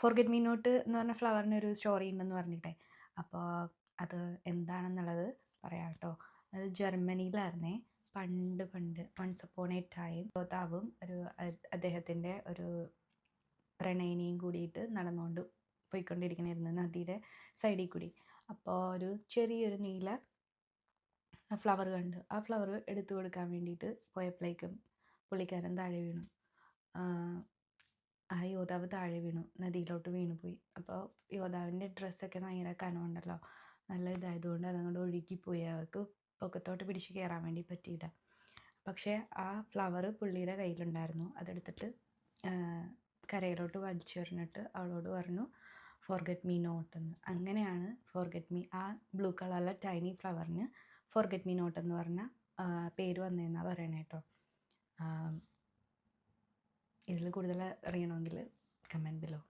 Forget me not എന്ന് പറഞ്ഞ ഫ്ലവറിന് ഒരു സ്റ്റോറി ഉണ്ടെന്ന് പറഞ്ഞിട്ടെ. അപ്പോൾ അത് എന്താണെന്നുള്ളത് പറയാം കേട്ടോ. അത് ജർമ്മനിയിലായിരുന്നേ. പണ്ട് പണ്ട് വൺസ് അപ്പോൺ എ ടൈം യോദ്ധാവും അദ്ദേഹത്തിൻ്റെ ഒരു പ്രണയിനിയും കൂടിയിട്ട് നടന്നുകൊണ്ട് പോയിക്കൊണ്ടിരിക്കണമായിരുന്നു നദിയുടെ സൈഡിൽ കൂടി. അപ്പോൾ ഒരു ചെറിയൊരു നീല ഫ്ലവർ കണ്ടു. ആ ഫ്ലവർ എടുത്തു കൊടുക്കാൻ വേണ്ടിയിട്ട് പോയപ്പോഴേക്കും പുള്ളിക്കാരൻ താഴെ വീണു. ആ യോദ്ധാവ് താഴെ വീണു, നദിയിലോട്ട് വീണു പോയി. അപ്പോൾ യോദ്ധാവിൻ്റെ ഡ്രസ്സൊക്കെ ഭയങ്കര കനമുണ്ടല്ലോ, നല്ല ഇതായതുകൊണ്ട് അതങ്ങോട്ട് ഒഴുകിപ്പോയി. അവർക്ക് പൊക്കത്തോട്ട് പിടിച്ച് കയറാൻ വേണ്ടി പറ്റിയില്ല. പക്ഷേ ആ ഫ്ലവർ പുള്ളിയുടെ കയ്യിലുണ്ടായിരുന്നു. അതെടുത്തിട്ട് കരയിലോട്ട് വലിച്ചെറിഞ്ഞിട്ട് അവളോട് പറഞ്ഞു ഫോർഗെറ്റ് മീ നോട്ട് എന്ന്. അങ്ങനെയാണ് ഫോർഗെറ്റ് മീ, ആ ബ്ലൂ കളറിലെ ടൈനി ഫ്ലവറിന് ഫോർഗെറ്റ് മീ നോട്ട് എന്ന് പറഞ്ഞ പേര് വന്നതെന്നാണ് പറയണേ കേട്ടോ. ഇതിൽ കൂടുതൽ അറിയണമെങ്കിൽ കമൻറ്റ് ബിലോ.